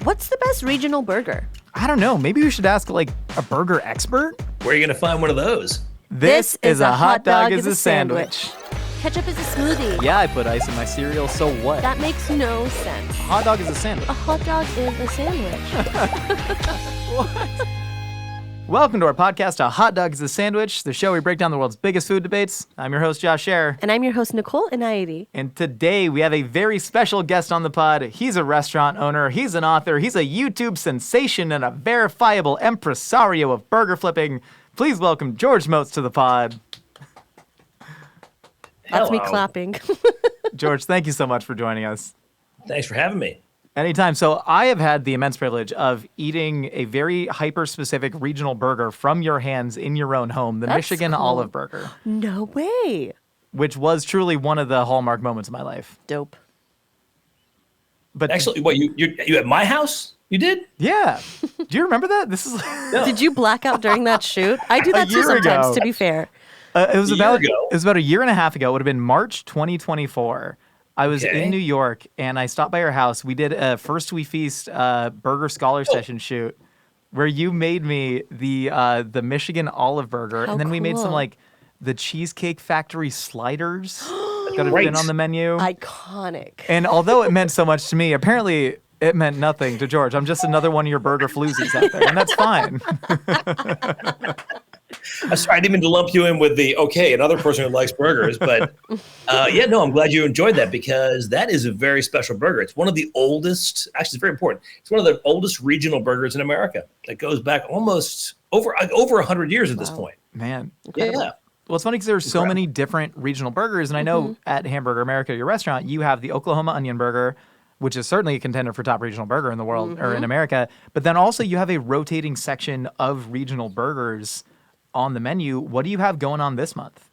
What's the best regional burger? I don't know. Maybe we should ask like a burger expert. Where are you going to find one of those? This is a hot dog is a sandwich. Ketchup is a smoothie. Yeah, I put ice in my cereal, so what? That makes no sense. A hot dog is a sandwich. A hot dog is a sandwich. What? Welcome to our podcast, A Hot Dog is a Sandwich, the show where we break down the world's biggest food debates. I'm your host, Josh Scherer. And I'm your host, Nicole Inaidi. And today we have a very special guest on the pod. He's a restaurant owner, he's an author, he's a YouTube sensation, and a verifiable impresario of burger flipping. Please welcome George Motz to the pod. That's me Hello. clapping. George, thank you so much for joining us. Thanks for having me. Anytime. So I have had the immense privilege of eating a very hyper-specific regional burger from your hands in your own home, the That's Michigan cool. Olive Burger, No way. which was truly one of the hallmark moments of my life. Dope. But Actually, what, you at my house? You did? yeah. Do you remember that? This is No. Did you black out during that shoot? I do that too year sometimes, ago. to be fair. it was A year about ago? it was about a year and a half ago. It would have been March 2024. I was Okay. in New York and I stopped by your house. We did a First We Feast burger scholar session shoot where you made me the Michigan Olive Burger, How and then we made some cool. like the Cheesecake Factory sliders that have Right. been on the menu. Iconic. And although it meant so much to me, apparently it meant nothing to George. I'm just another one of your burger floozies out there, and that's fine. I'm sorry, I didn't mean to lump you in with another person who likes burgers, but I'm glad you enjoyed that because that is a very special burger. It's one of the oldest, actually it's very important. It's one of the oldest regional burgers in America that goes back almost over 100 years at this point. Man. Yeah. Well, it's funny because there's so Incredible. many different regional burgers, and I know at Hamburger America, your restaurant, you have the Oklahoma Onion Burger, which is certainly a contender for top regional burger in the world or in America. But then also you have a rotating section of regional burgers on the menu. What do you have going on this month?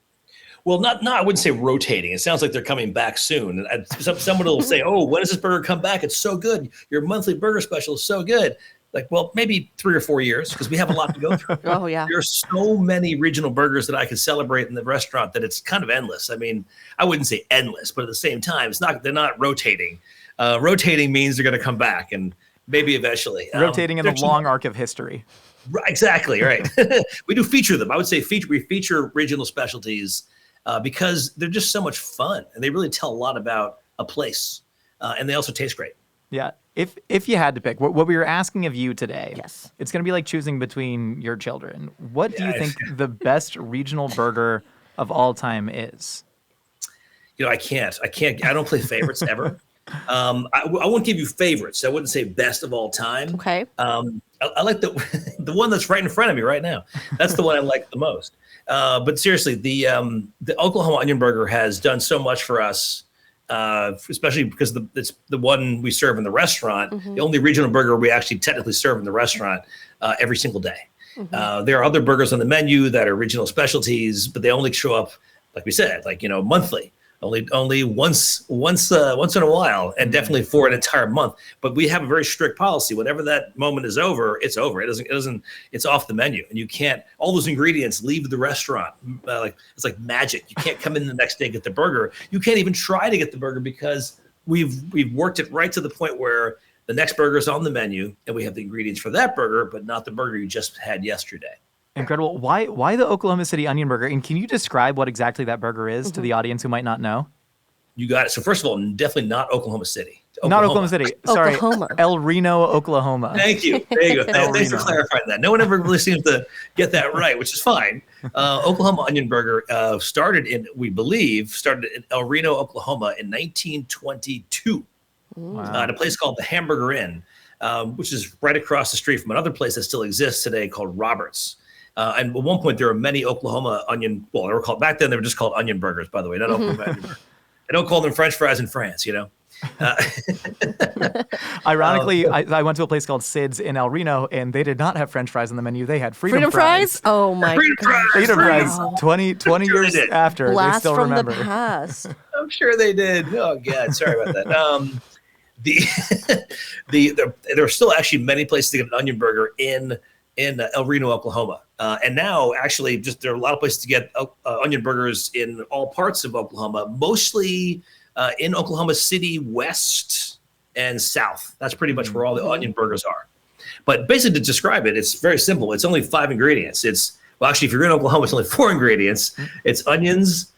Well, I wouldn't say rotating. It sounds like they're coming back soon. And someone will say, "Oh, when does this burger come back? It's so good. Your monthly burger special is so good." Like, well, maybe 3 or 4 years because we have a lot to go through. Oh, yeah. There are so many regional burgers that I could celebrate in the restaurant that it's kind of endless. I mean, I wouldn't say endless, but at the same time, they're not rotating. Rotating means they're going to come back and maybe eventually. Rotating in the there's- long arc of history. Right, exactly, right. We do feature them. I would say we feature regional specialties because they're just so much fun and they really tell a lot about a place. And they also taste great. Yeah. If you had to pick, what we were asking of you today, Yes. it's going to be like choosing between your children. What do you Yeah, think the best regional burger of all time is? I don't play favorites ever. I won't give you favorites. I wouldn't say best of all time. Okay. I like the one that's right in front of me right now. That's the one I like the most. But seriously, the Oklahoma Onion Burger has done so much for us, especially because it's the one we serve in the restaurant, the only regional burger we actually technically serve in the restaurant every single day. There are other burgers on the menu that are regional specialties, but they only show up, like we said, monthly. Only once in a while, and definitely for an entire month. But we have a very strict policy. Whenever that moment is over, it's over. It's off the menu, and you can't. All those ingredients leave the restaurant. It's like magic. You can't come in the next day and get the burger. You can't even try to get the burger because we've worked it right to the point where the next burger is on the menu, and we have the ingredients for that burger, but not the burger you just had yesterday. Incredible. Why the Oklahoma City Onion Burger? And can you describe what exactly that burger is to the audience who might not know? You got it. So first of all, definitely not Oklahoma City. Not Oklahoma City. Sorry. Oklahoma. El Reno, Oklahoma. Thank you. There you go. Thanks for Reno. clarifying that. No one ever really seems to get that right, which is fine. Oklahoma Onion Burger started in El Reno, Oklahoma in 1922 at a place called the Hamburger Inn, which is right across the street from another place that still exists today called Robert's. And at one point, there were many Oklahoma onion. Well, they were called back then. They were just called onion burgers, by the way, not Oklahoma onion burger. They don't call them French fries in France, Ironically, I went to a place called Sid's in El Reno, and they did not have French fries on the menu. They had freedom fries. Oh my Freedom God. fries. Freedom fries. Wow. 20 sure they years did. after, they Blast still from remember. the past. I'm sure they did. Oh God, sorry about that. There are still actually many places to get an onion burger in El Reno, Oklahoma. And now, actually, there are a lot of places to get onion burgers in all parts of Oklahoma, mostly in Oklahoma City West and south. That's pretty much where all the onion burgers are. But basically, to describe it, it's very simple. It's only 5 ingredients. Well, actually, if you're in Oklahoma, it's only 4 ingredients. It's onions,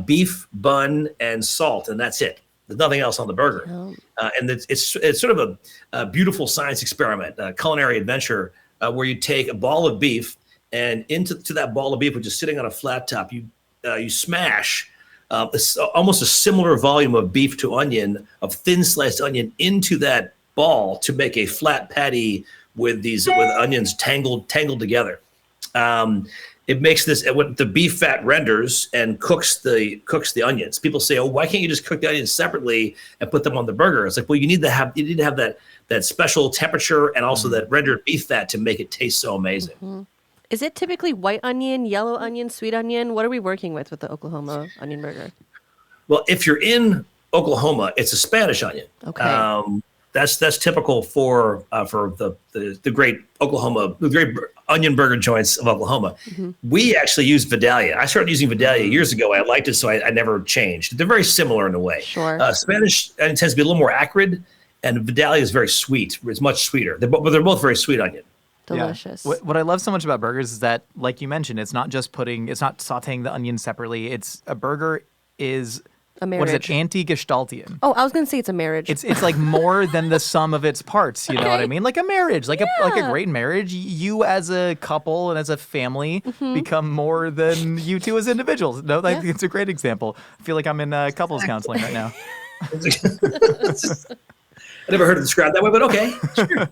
beef, bun, and salt, and that's it. There's nothing else on the burger. Oh. And it's sort of a beautiful science experiment, a culinary adventure, where you take a ball of beef, and into that ball of beef, which is sitting on a flat top, you smash almost a similar volume of beef to onion, of thin sliced onion, into that ball to make a flat patty with onions tangled together. It makes this what the beef fat renders and cooks the onions. People say, "Oh, why can't you just cook the onions separately and put them on the burger?" It's like, well, you need to have that special temperature and also that rendered beef fat to make it taste so amazing. Mm-hmm. Is it typically white onion, yellow onion, sweet onion? What are we working with the Oklahoma onion burger? Well, if you're in Oklahoma, it's a Spanish onion. Okay. That's typical for the great Oklahoma, the great onion burger joints of Oklahoma. Mm-hmm. We actually use Vidalia. I started using Vidalia years ago. I liked it, so I never changed. They're very similar in a way. Sure. Spanish onion tends to be a little more acrid, and Vidalia is very sweet. It's much sweeter. They're both very sweet onion. Delicious. Yeah. What I love so much about burgers is that, like you mentioned, it's not sauteing the onions separately. A burger is a marriage. What is it? Anti-gestaltian. Oh, I was going to say it's a marriage. It's like more than the sum of its parts. You know what I mean? Like a marriage, like a great marriage. You as a couple and as a family become more than you two as individuals. No, I think it's a great example. I feel like I'm in couples counseling right now. I never heard it described that way, but okay. Sure.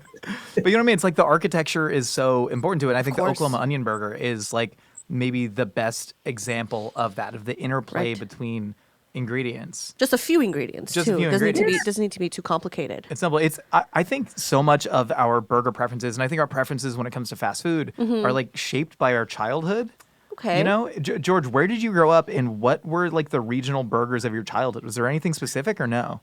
But you know what I mean? It's like the architecture is so important to it. And I think the Oklahoma onion burger is like maybe the best example of that, of the interplay between ingredients. Just a few ingredients, Just too. a few Doesn't ingredients. Doesn't need to be too complicated. It's simple. I think so much of our burger preferences, and I think our preferences when it comes to fast food are like shaped by our childhood. Okay. You know, George, where did you grow up, and what were like the regional burgers of your childhood? Was there anything specific or no?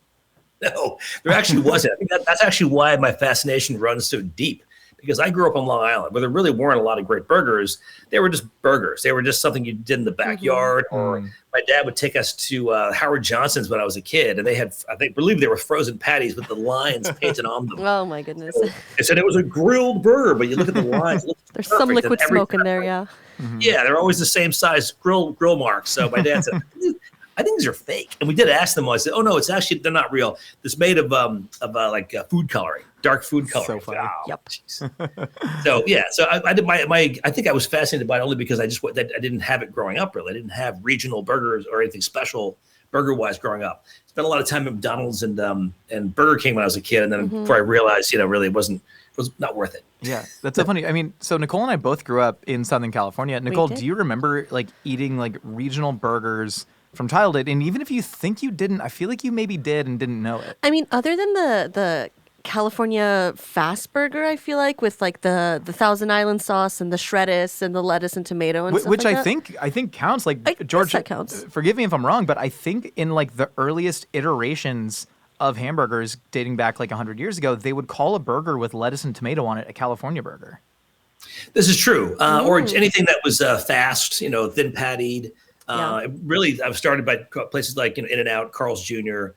No, there actually wasn't. I think that's actually why my fascination runs so deep, because I grew up on Long Island where there really weren't a lot of great burgers. They were just burgers. They were just something you did in the backyard, or my dad would take us to Howard Johnson's when I was a kid, and I believe they were frozen patties with the lines painted on them. Oh, my goodness. They said it was a grilled burger, but you look at the lines. There's some liquid smoke in there, yeah. Mm-hmm. Yeah, they're always the same size grill marks. So my dad said, I think these are fake. And we did ask them. I said, oh, no, they're not real. It's made of food coloring, dark food coloring. So funny. Oh, Yep. So, yeah. So I did I think I was fascinated by it only because I didn't have it growing up, really. I didn't have regional burgers or anything special burger-wise growing up. Spent a lot of time at McDonald's and Burger King when I was a kid. And then before I realized, really it was not worth it. Yeah, that's so funny. I mean, so Nicole and I both grew up in Southern California. Nicole, do you remember like eating like regional burgers from childhood? And even if you think you didn't, I feel like you maybe did and didn't know it. I mean, other than the California fast burger, I feel like with like the Thousand Island sauce and the shreddis and the lettuce and tomato and stuff which like I that. think counts. Like I guess George, that counts. Forgive me if I'm wrong, but I think in like the earliest iterations of hamburgers dating back like 100 years ago, they would call a burger with lettuce and tomato on it a California burger. This is true. Or anything that was fast, thin pattied. Really, I've started by places like In-N-Out, Carl's Jr.,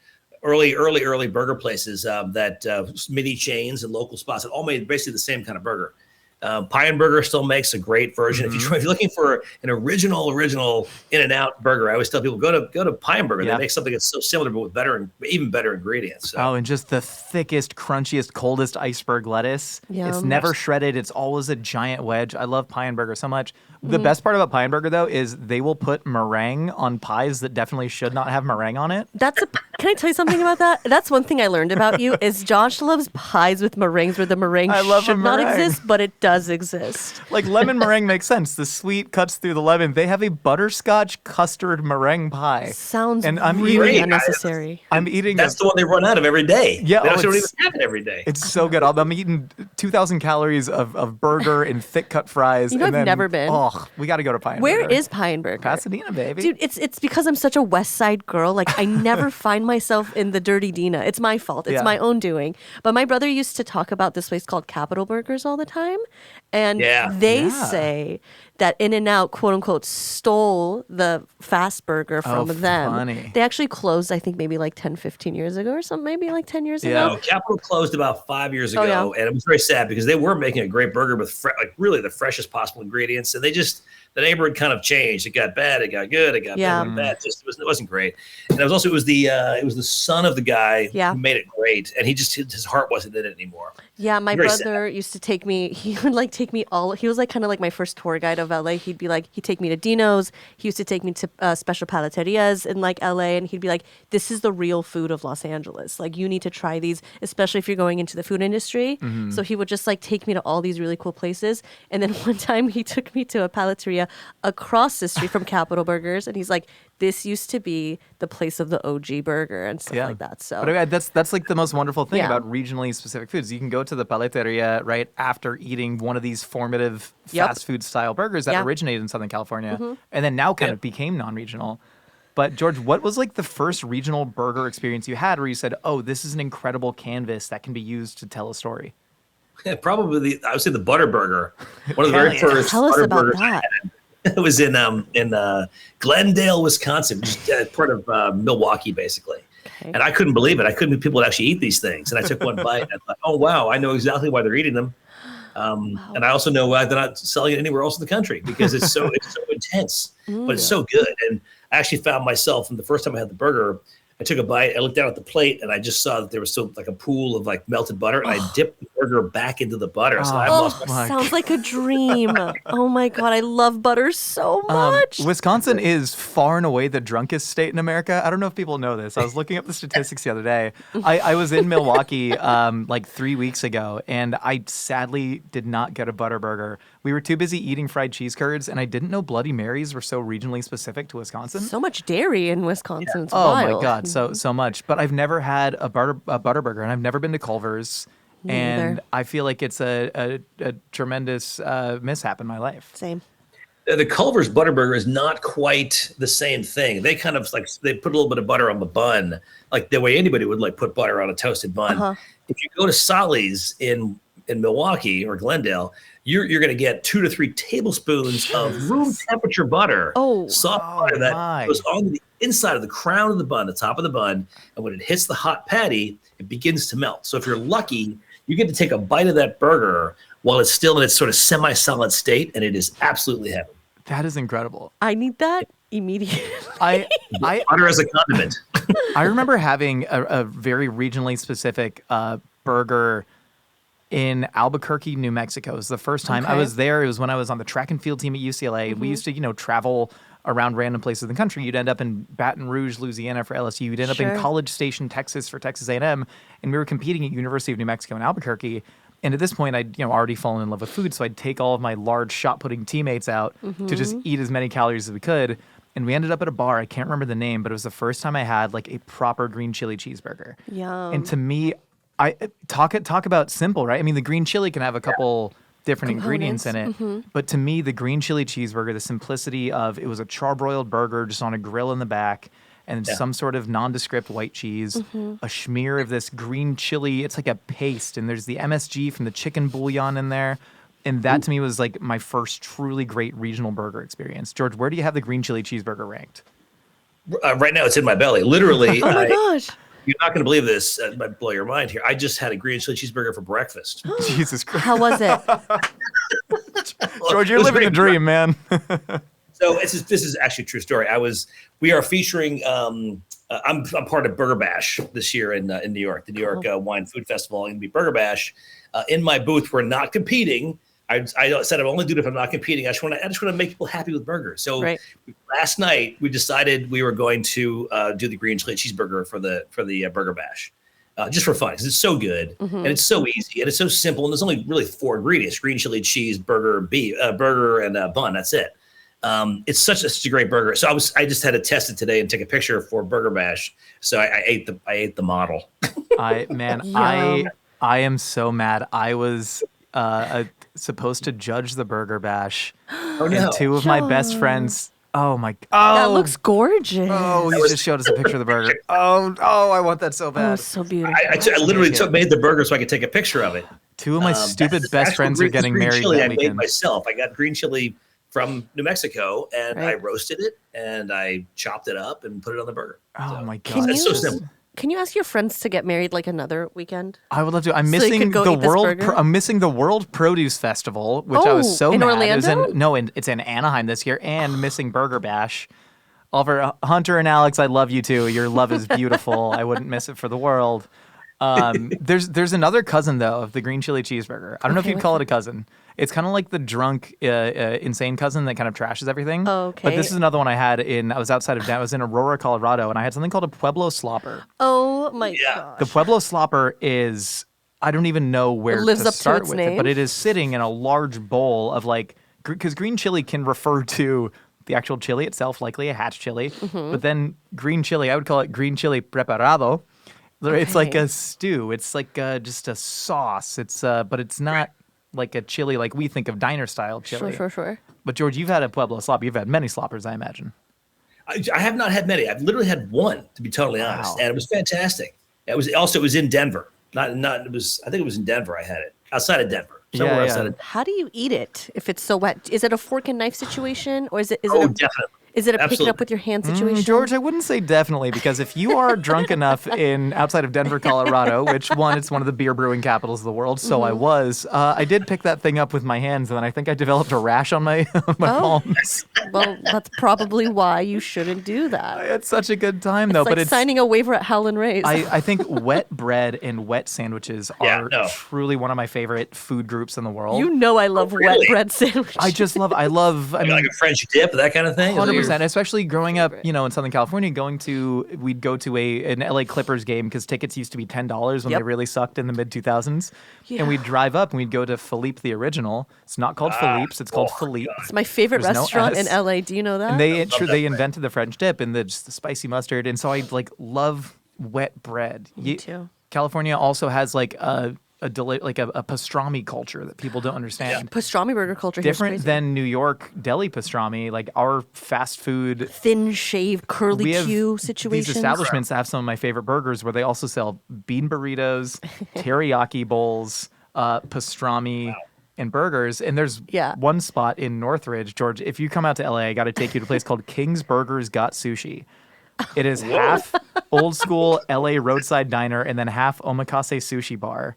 early burger places that mini chains and local spots that all made basically the same kind of burger. Pie & Burger still makes a great version. If you're looking for an original In-N-Out burger, I always tell people go to Pie & Burger. They make something that's so similar but with even better ingredients. So. Oh, and just the thickest, crunchiest, coldest iceberg lettuce. Yum. It's never shredded. It's always a giant wedge. I love Pie & Burger so much. The best part about Pie & Burger, though, is they will put meringue on pies that definitely should not have meringue on it. Can I tell you something about that? That's one thing I learned about you is Josh loves pies with meringues where the meringue should not exist, but it does exist. Like lemon meringue makes sense. The sweet cuts through the lemon. They have a butterscotch custard meringue pie. Sounds and I'm really eating, unnecessary. I'm eating. That's the one they run out of every day. Yeah, they don't even have it every day. It's so good. I'm eating 2,000 calories of burger and thick cut fries. I've never been. Oh, we got to go to Pie & Burger. Where is Pie & Burger? Pasadena, baby. Dude, it's because I'm such a West Side girl. Like, I never find myself in the Dirty Dina. It's my fault. It's my own doing. But my brother used to talk about this place called Capitol Burgers all the time. And they say that In-N-Out, quote unquote, stole the fast burger from them. Funny. They actually closed, I think, maybe like 10, 15 years ago or something, maybe like 10 years No, ago. Capital closed about 5 years ago, yeah. and it was very sad because they were making a great burger with like really the freshest possible ingredients, and the neighborhood kind of changed. It got bad, it got good, it got Yeah. bad, it got bad. It wasn't great. And it was the son of the guy Yeah. who made it great, and his heart wasn't in it anymore. Yeah, my Very brother used to take me, he would like take me he was like kind of like my first tour guide of LA. He'd take me to Dino's. He used to take me to special palaterias in like LA, and he'd be like, this is the real food of Los Angeles. Like, you need to try these, especially if you're going into the food industry. So he would just like take me to all these really cool places. And then one time he took me to a palateria across the street from Capital Burgers, and he's like, this used to be the place of the OG burger and stuff like that. So But I mean, that's like the most wonderful thing Yeah. about regionally specific foods. You can go to the palateria right after eating one of these formative Yep. fast food style burgers that Yeah. originated in Southern California and then now kind of became non-regional. But George, what was like the first regional burger experience you had where you said, "Oh, this is an incredible canvas that can be used to tell a story"? Yeah, probably I would say the butter burger. One of the very first Tell us butter about burgers I that. had. It was in Glendale, Wisconsin, which is part of Milwaukee, basically. Okay. And I couldn't believe it. I couldn't believe people would actually eat these things. And I took one bite and I thought, oh, wow, I know exactly why they're eating them. And I also know why they're not selling it anywhere else in the country because it's so intense, but it's so good. And I actually found myself, and the first time I had the burger, I took a bite, I looked down at the plate, and I just saw that there was still like a pool of like melted butter, and I dipped the burger back into the butter. So I lost my Sounds like a dream. Oh my God, I love butter so much. Wisconsin is far and away the drunkest state in America. I don't know if people know this. I was looking up the statistics the other day. I was in Milwaukee like 3 weeks ago, and I sadly did not get a butter burger. We were too busy eating fried cheese curds, and I didn't know Bloody Marys were so regionally specific to Wisconsin. So much dairy in Wisconsin. It's Oh wild. my God, so much. But I've never had a butter burger, and I've never been to Culver's. Me And neither. I feel like it's a tremendous mishap in my life. Same. the Culver's Butterburger is not quite the same thing. They kind of like they put a little bit of butter on the bun, like the way anybody would like put butter on a toasted bun. If you go to Solly's in Milwaukee or Glendale, you're going to get 2 to 3 tablespoons of room temperature butter, soft butter that goes on the inside of the crown of the bun, the top of the bun, and when it hits the hot patty, it begins to melt. So if you're lucky, you get to take a bite of that burger while it's still in its sort of semi-solid state, and it is absolutely heaven. That is incredible. I need that immediately. Butter as a condiment. I remember having a very regionally specific burger in Albuquerque, New Mexico. It was the first time I was there. It was when I was on the track and field team at UCLA. We used to, travel around random places in the country. You'd end up in Baton Rouge, Louisiana for LSU. You'd end up in College Station, Texas for Texas A&M. And we were competing at University of New Mexico in Albuquerque. And at this point, I'd already fallen in love with food. So I'd take all of my large shot-putting teammates out to just eat as many calories as we could. And we ended up at a bar. I can't remember the name, but it was the first time I had like a proper green chili cheeseburger. Yum. And to me, I talk about simple, right? I mean, the green chili can have a couple different ingredients in it, but to me, the green chili cheeseburger, the simplicity of it was a charbroiled burger just on a grill in the back, and some sort of nondescript white cheese, a smear of this green chili. It's like a paste, and there's the MSG from the chicken bouillon in there. And that to me was like my first truly great regional burger experience. George, where do you have the green chili cheeseburger ranked? Right now, it's in my belly. Literally. Oh my gosh. You're not going to believe this. It might blow your mind here. I just had a green chili cheeseburger for breakfast. Jesus Christ. How was it? George, you're living the dream, man. So this is actually a true story. We are featuring. I'm part of Burger Bash this year in New York, the New York Wine Food Festival. I'm going to be Burger Bash. In my booth, we're not competing. I said I'm only doing it if I'm not competing. I just want to make people happy with burgers. So last night we decided we were going to do the green chili cheeseburger for the Burger Bash, just for fun because it's so good and it's so easy and it's so simple and there's only really 4 ingredients: green chili, cheese, burger, burger, and bun. That's it. It's such a great burger. So I just had to test it today and take a picture for Burger Bash. So I ate the model. I am so mad. I was supposed to judge the Burger Bash. And 2 of my best friends. Oh my! Oh, that looks gorgeous. Oh, he just showed us a picture of the burger. Oh, I want that so bad. Oh, so beautiful. I literally made the burger so I could take a picture of it. 2 of my stupid best friends are getting married chili that I made weekend. myself. I got green chili from New Mexico, and I Right. roasted it and I chopped it up and put it on the burger. Oh my Can god. It's so you simple. can you ask your friends to get married like another weekend? I would love to. I'm So you missing could go the eat this world. burger? I'm missing the World Produce Festival, which I Oh, was so in mad. It was Orlando? it's in Anaheim this year, and missing Burger Bash. Oliver, Hunter, and Alex, I love you too. Your love is beautiful. I wouldn't miss it for the world. There's another cousin though of the green chili cheeseburger. I don't know if Okay, you'd call it a cousin. It's kind of like the drunk, insane cousin that kind of trashes everything. Oh, But okay. this is another one I had I was outside of I was in Aurora, Colorado, and I had something called a Pueblo Slopper. Oh my Yeah. gosh. The Pueblo Slopper is, I don't even know where lives to up to start its with it, name? but it is sitting in a large bowl of like, because green chili can refer to the actual chili itself, likely a hatch chili, Mm-hmm. but then green chili, I would call it green chili preparado. It's like Okay. a stew. It's like just a sauce. But it's not like a chili like we think of diner style chili. Sure. But George, you've had a Pueblo slopper. You've had many sloppers, I imagine. I have not had many. I've literally had one, to be totally honest, Wow. and it was fantastic. It was in Denver. Not it was. I think it was in Denver. I had it outside of Denver, somewhere Yeah. outside of. How do you eat it if it's so wet? Is it a fork and knife situation, or is it Oh, definitely. is it a pick it Absolutely. up with your hand situation? George, I wouldn't say definitely, because if you are drunk enough outside of Denver, Colorado, which it's one of the beer brewing capitals of the world, so I was. I did pick that thing up with my hands, and then I think I developed a rash on my Oh. palms. Well, that's probably why you shouldn't do that. I had such a good time though, It's like but it's. signing a waiver at Howlin' Ray's. I think wet bread and wet sandwiches Yeah, are no. truly one of my favorite food groups in the world. you know I love wet really? bread sandwiches. I love. I mean, Like a French dip, that kind of thing. Is that 100%, your- especially growing up, in Southern California, we'd go to an LA Clippers game because tickets used to be $10 when Yep. they really sucked in the mid 2000s. Yeah. And we'd drive up and we'd go to Philippe the Original. It's not called Philippe's, it's called oh, Philippe. It's my favorite There's no restaurant in S. LA. Do you know that? And they love that they bread. invented the French dip and just the spicy mustard. And so I love wet bread. Me too. California also has like a pastrami culture that people don't understand. Pastrami burger culture here is Different crazy. than New York deli pastrami, like our fast food. Thin shaved curly We have Q these situations. establishments have some of my favorite burgers where they also sell bean burritos, teriyaki bowls, pastrami, and burgers. And there's Yeah. one spot in Northridge, George. If you come out to LA, I got to take you to a place called King's Burgers Got Sushi. It is half old school LA roadside diner and then half omakase sushi bar.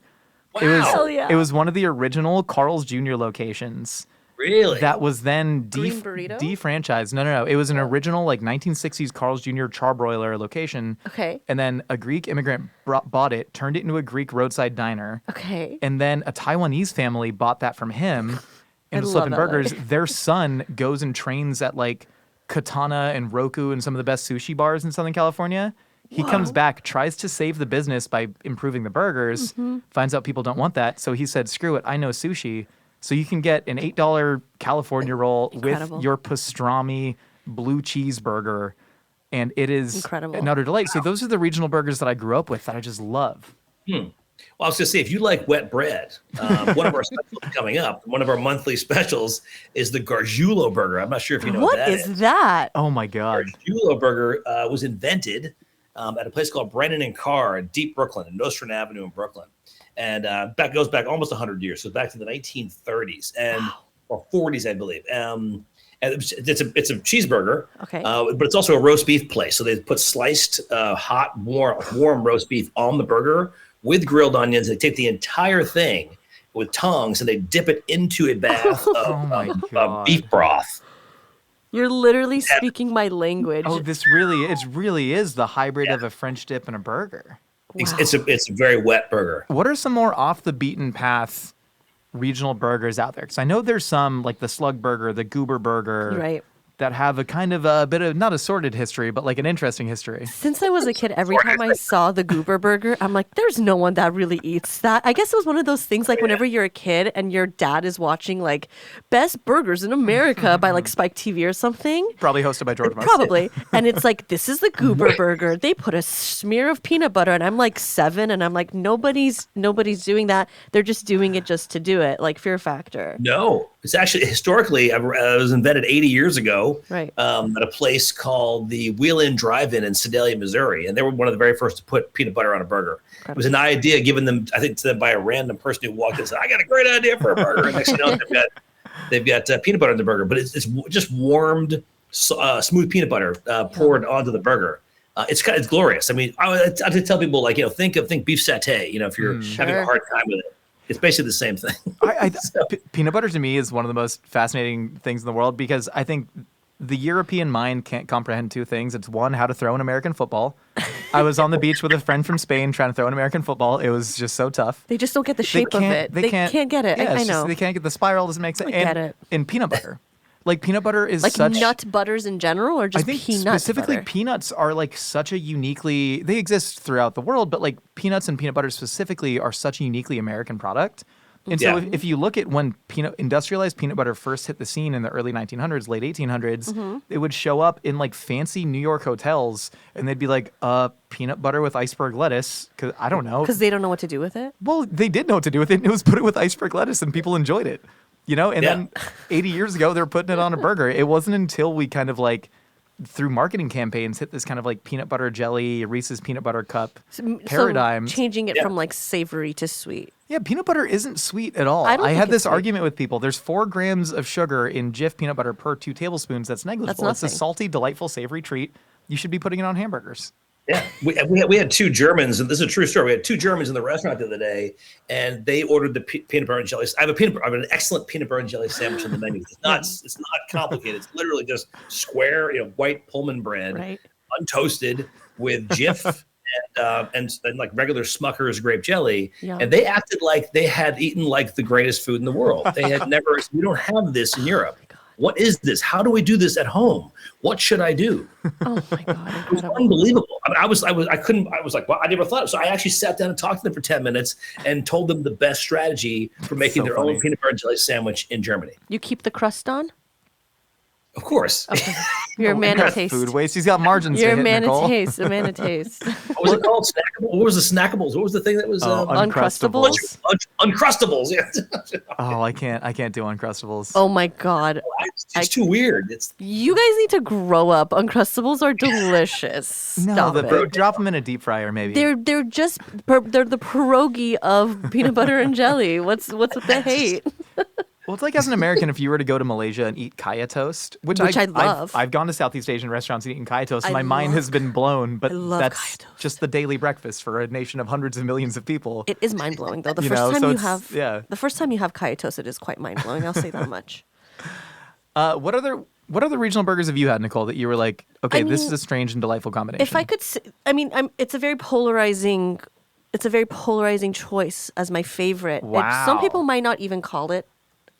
It was Hell yeah. it was one of the original Carl's Jr. locations. Really? That was then Green burrito? defranchised. No. It was an original like 1960s Carl's Jr. charbroiler location. Okay. And then a Greek immigrant bought it, turned it into a Greek roadside diner. Okay. And then a Taiwanese family bought that from him I and was love flipping LA. burgers. Their son goes and trains at like Katana and Roku and some of the best sushi bars in Southern California. He comes back, tries to save the business by improving the burgers, Mm-hmm. finds out people don't want that. So he said, screw it, I know sushi. So you can get an $8 California roll Incredible. with your pastrami blue cheeseburger. And it is Incredible. an utter delight. So those are the regional burgers that I grew up with that I just love. Well, I was going to say, if you like wet bread, one of our specials coming up, one of our monthly specials is the Gargiulo Burger. I'm not sure if you know what What that is that? Oh my God. Gargiulo Burger was invented at a place called Brennan and Carr in deep Brooklyn, in Nostrand Avenue in Brooklyn. And goes back almost 100 years. So back to the 1930s or 40s, I believe. And it's a cheeseburger, Okay. but it's also a roast beef place. So they put sliced, hot, warm roast beef on the burger with grilled onions. They take the entire thing with tongs and they dip it into a bath Oh my of God. beef broth. You're literally speaking my language. Oh, it really is the hybrid of a French dip and a burger. It's a very wet burger. What are some more off the beaten path regional burgers out there? Because I know there's some like the Slug Burger, the Goober Burger, Right. that have a kind of a bit of not a sordid history, but like an interesting history. Since I was a kid, every time I saw the Goober Burger, I'm like, there's no one that really eats that. I guess it was one of those things like whenever you're a kid and your dad is watching like Best Burgers in America by like Spike TV or something. Probably hosted by George Motz. Probably. And it's like, this is the Goober Burger. They put a smear of peanut butter. And I'm like 7. And I'm like, nobody's doing that. They're just doing it just to do it. Like Fear Factor. No, it's actually historically it was invented 80 years ago. Right. At a place called the Wheel-In Drive-In in Sedalia, Missouri, and they were one of the very first to put peanut butter on a burger. It was an idea given them, I think, to them by a random person who walked in and said, "I got a great idea for a burger." And next thing you know, they've got peanut butter in the burger, but it's just warmed, smooth peanut butter poured onto the burger. It's glorious. I mean, I tell people, like, think beef satay. If you're having a hard time with it, it's basically the same thing. Peanut butter to me is one of the most fascinating things in the world, because I think the European mind can't comprehend two things. It's one, how to throw an American football. I was on the beach with a friend from Spain trying to throw an American football. It was just so tough. They just don't get the shape of it. They can't get it. Yeah, I know. They can't get the spiral. Doesn't make sense. I get it. And peanut butter. Like, peanut butter is like such... nut butters in general, or just I think peanut specifically butter? Peanuts are like such a uniquely... They exist throughout the world, but like peanuts and peanut butter specifically are such a uniquely American product. And so if you look at when industrialized peanut butter first hit the scene in the early 1900s, late 1800s, it would show up in like fancy New York hotels, and they'd be like, peanut butter with iceberg lettuce. Because I don't know. Because they don't know what to do with it? Well, they did know what to do with it. And it was put it with iceberg lettuce, and people enjoyed it. And then 80 years ago, they were putting it on a burger. It wasn't until we kind of like, through marketing campaigns, hit this kind of like peanut butter jelly, Reese's peanut butter cup paradigm. So changing it from like savory to sweet. Yeah, peanut butter isn't sweet at all. I had this argument with people. There's 4 grams of sugar in Jif peanut butter per 2 tablespoons. That's negligible. It's a salty, delightful, savory treat. You should be putting it on hamburgers. Yeah, we had 2 Germans, and this is a true story. We had 2 Germans in the restaurant the other day, and they ordered the peanut butter and jelly. I have an excellent peanut butter and jelly sandwich on the menu. It's not complicated. It's literally just square, white Pullman bread, untoasted with Jif and like regular Smucker's grape jelly. Yeah. And they acted like they had eaten like the greatest food in the world. They had never. We don't have this in Europe. What is this? How do we do this at home? What should I do? Oh my God. It was unbelievable. I was like, well, I never thought of it. So I actually sat down and talked to them for 10 minutes and told them the best strategy for making their own peanut butter and jelly sandwich in Germany. You keep the crust on? Of course. Okay. You're a man of taste. Food waste. He's got margins. You're a man of taste. A man of taste. What was it called? Snackable? What was the snackables? What was the thing that was Uncrustables? Uncrustables. Yeah. Oh, I can't do Uncrustables. Oh my God. It's too weird. You guys need to grow up. Uncrustables are delicious. Drop them in a deep fryer, maybe. They're the pierogi of peanut butter and jelly. What's with the hate? Well, it's like, as an American, if you were to go to Malaysia and eat kaya toast, which I love. I've gone to Southeast Asian restaurants and eaten kaya toast, and my mind has been blown, but that's just the daily breakfast for a nation of hundreds of millions of people. It is mind-blowing, though. The first time you have kaya toast, it is quite mind-blowing. I'll say that much. What other regional burgers have you had, Nicole, that you were like, okay, this is a strange and delightful combination? If I could say, it's a very polarizing choice as my favorite. Wow. Some people might not even call it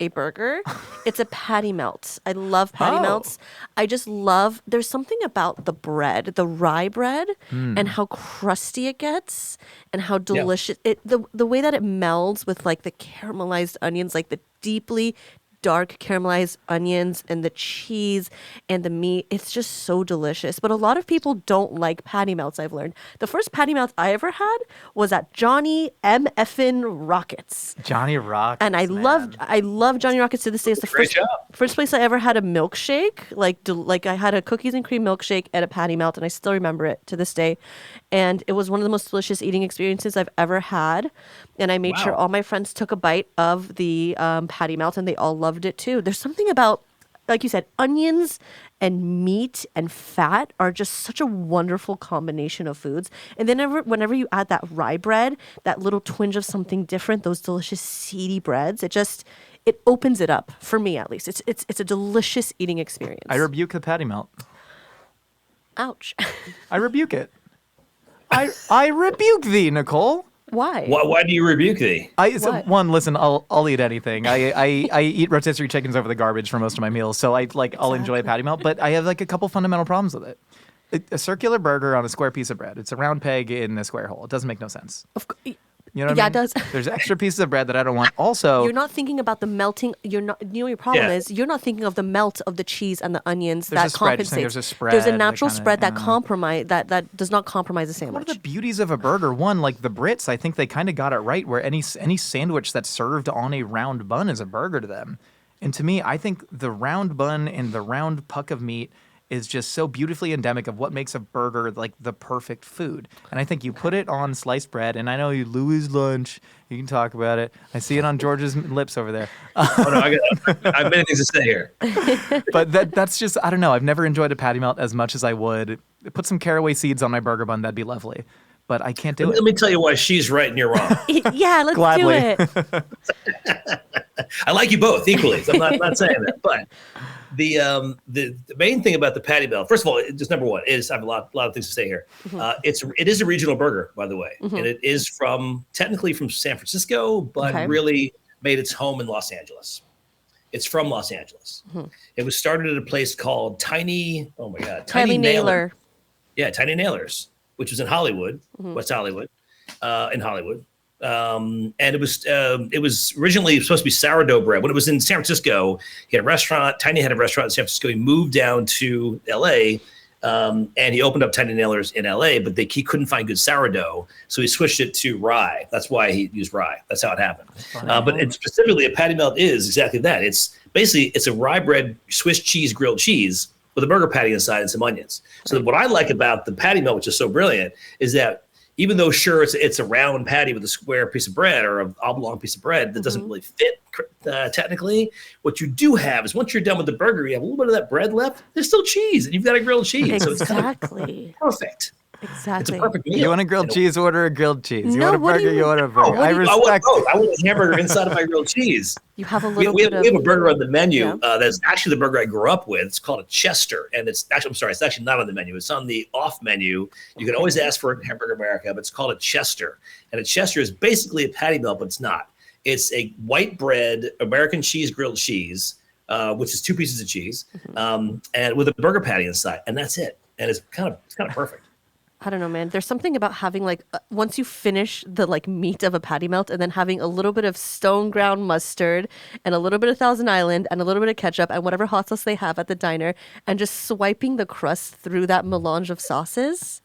a burger. It's a patty melt. I love patty melts. I just love, there's something about the bread, the rye bread, and how crusty it gets and how delicious the way that it melds with like the caramelized onions, like the deeply dark caramelized onions and the cheese and the meat. It's just so delicious. But a lot of people don't like patty melts, I've learned. The first patty melt I ever had was at Johnny M. Effin Rockets. Johnny Rockets. And I love Johnny Rockets to this day. It's the first place I ever had a milkshake. Like I had a cookies and cream milkshake at a patty melt, and I still remember it to this day. And it was one of the most delicious eating experiences I've ever had. And I made sure all my friends took a bite of the patty melt, and they all loved it too. There's something about, like you said, onions and meat and fat are just such a wonderful combination of foods. And then whenever you add that rye bread, that little twinge of something different, those delicious seedy breads, it opens it up, for me at least. It's a delicious eating experience. I rebuke the patty melt. Ouch. I rebuke it. I rebuke thee, Nicole. Why? Why do you rebuke thee? One, listen, I'll eat anything. I eat rotisserie chickens over the garbage for most of my meals, so I'll enjoy a patty melt. But I have like a couple fundamental problems with it. A circular burger on a square piece of bread. It's a round peg in a square hole. It doesn't make no sense. You know what I mean? It does. There's extra pieces of bread that I don't want. Also, you're not thinking about the melting. You're not. You know your problem is you're not thinking of the melt of the cheese and the onions that compensates. There's a spread. There's a natural spread that that does not compromise the sandwich. One of the beauties of a burger, like the Brits, I think they kind of got it right. Where any sandwich that's served on a round bun is a burger to them, and to me, I think the round bun and the round puck of meat is just so beautifully endemic of what makes a burger like the perfect food. And I think you put it on sliced bread, and I know you Louis lunch. You can talk about it. I see it on George's lips over there. Oh no, I have many things to say here. But that's just, I don't know. I've never enjoyed a patty melt as much as I would. Put some caraway seeds on my burger bun. That'd be lovely. But I can't do it. Let me tell you why she's right and you're wrong. Yeah, let's Gladly. do it. I like you both equally. So I'm not saying that. But the main thing about the patty melt, first of all, just number one is I have a lot of things to say here. It is a regional burger, by the way, and it is technically from San Francisco, but really made its home in Los Angeles. It's from Los Angeles. It was started at a place called Tiny Nailer. Yeah, Tiny Nailers, which was in Hollywood, West Hollywood, in Hollywood. And it was originally supposed to be sourdough bread. When it was in San Francisco, he had a restaurant. Tiny had a restaurant in San Francisco. He moved down to LA, and he opened up Tiny Nailers in LA, but he couldn't find good sourdough, so he switched it to rye. That's why he used rye. That's how it happened. But it's specifically a patty melt is exactly that. It's a rye bread Swiss cheese grilled cheese with a burger patty inside and some onions. So what I like about the patty melt, which is so brilliant, is that even though sure it's a round patty with a square piece of bread or an oblong piece of bread that doesn't really fit technically, what you do have is once you're done with the burger, you have a little bit of that bread left. There's still cheese, and you've got a grilled cheese. Exactly. So it's kind of perfect. Exactly. It's a perfect meal. You want a grilled cheese, order a grilled cheese. You No, want a what do burger, you- you order a burger. I I respect want a hamburger inside of my grilled cheese. You have a We little bit have a of burger on the menu Yeah. that's actually the burger I grew up with. It's called a Chester, and it's actually not on the menu. It's on the off menu. You can always ask for it in Hamburger America, but it's called a Chester, and a Chester is basically a patty melt, but it's not. It's a white bread American cheese grilled cheese, which is 2 pieces of cheese, and with a burger patty inside, and that's it. And it's kind of perfect. I don't know, man. There's something about having once you finish the meat of a patty melt and then having a little bit of stone ground mustard and a little bit of Thousand Island and a little bit of ketchup and whatever hot sauce they have at the diner and just swiping the crust through that melange of sauces.